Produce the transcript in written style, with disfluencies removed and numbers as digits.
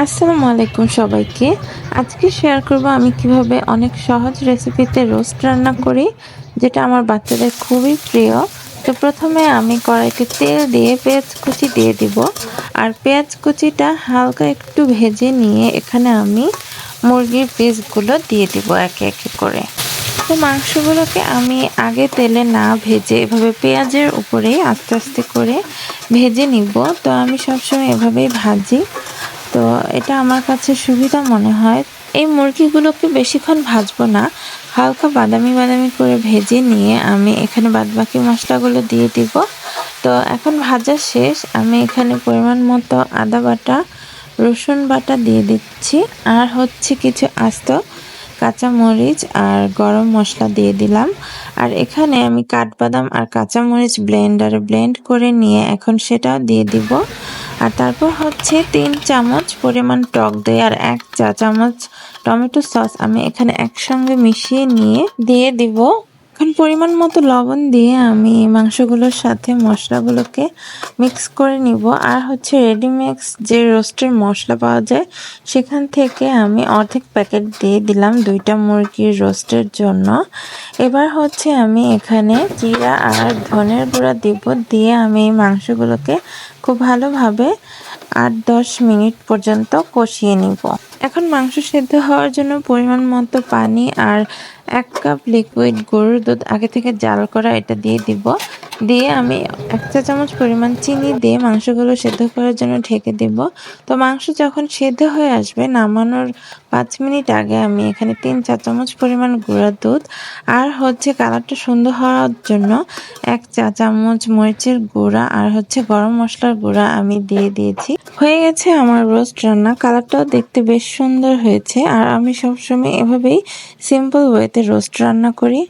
আসসালামু আলাইকুম সবাইকে। আজকে শেয়ার করব আমি কিভাবে অনেক সহজ রেসিপিতে রোস্ট রান্না করি, যেটা আমার বাচ্চাদের খুবই প্রিয়। তো প্রথমে আমি কড়াইতে তেল দিয়ে পেঁয়াজ কুচি দিয়ে দিব। আর পেঁয়াজ কুচিটা হালকা একটু ভেজে নিয়ে এখানে আমি মুরগির পিসগুলো দিয়ে দিব একে একে করে। তো মাংসগুলোকে আমি আগে তেলে না ভেজে এভাবে পেঁয়াজের উপরেই আস্তে আস্তে করে ভেজে নিব। তো আমি সবসময় এভাবেই ভাজি। তো এটা আমার কাছে সুবিধা মনে হয়। এই মুরগিগুলোকে বেশিক্ষণ ভাজবো না, হালকা বাদামি বাদামি করে ভেজে নিয়ে আমি এখানে বাদবাকি মশলাগুলো দিয়ে দিব। তো এখন ভাজা শেষ, আমি এখানে পরিমাণ মতো আদা বাটা, রসুন বাটা দিয়ে দিচ্ছি। আর হচ্ছে কিছু আস্ত কাঁচামরিচ আর গরম মশলা দিয়ে দিলাম। আর এখানে আমি কাঠবাদাম আর কাঁচামরিচ ব্লেন্ডারে ব্লেন্ড করে নিয়ে এখন সেটাও দিয়ে দিব। আর তারপর হচ্ছে 3 চামচ পরিমাণ টক দই আর 1 চা চামচ টমেটো সস আমি এখানে একসঙ্গে মিশিয়ে নিয়ে দিয়ে দিব। এখন পরিমাণ মতো লবণ দিয়ে আমি মাংসগুলোর সাথে মশলাগুলোকে মিক্স করে নিব। আর হচ্ছে রেডিমিক্স যে রোস্টের মশলা পাওয়া যায় সেখান থেকে আমি অর্ধেক প্যাকেট দিয়ে দিলাম 2টা মুরগির রোস্টের জন্য। এবার হচ্ছে আমি এখানে জিরা আর ধনের গুঁড়া দিব, দিয়ে আমি মাংসগুলোকে খুব ভালোভাবে 8-10 মিনিট পর্যন্ত কষিয়ে নিব। এখন মাংস সেদ্ধ হওয়ার জন্য পরিমাণ মতো পানি আর 1 কাপ লিকুইড গরুর দুধ আগে থেকে জাল করা এটা দিয়ে দিব। দিয়ে আমি 1 চা চামচ পরিমাণ চিনি দিয়ে মাংসগুলো সেদ্ধ করার জন্য ঢেকে দিব। তো মাংস যখন সেদ্ধ হয়ে আসবে নামানোর 5 মিনিট আগে আমি এখানে 3 চা চামচ পরিমাণ গুঁড়া দুধ আর হচ্ছে কালারটা সুন্দর হওয়ার জন্য 1 চা চামচ মরিচের গুঁড়া আর হচ্ছে গরম মশলার গুঁড়া আমি দিয়ে দিয়েছি। হয়ে গেছে আমার রোস্ট রান্না। কালারটাও দেখতে বেশ সুন্দর হয়েছে। আর আমি সবসময় এভাবেই সিম্পল ওয়েতে রোস্ট রান্না করি।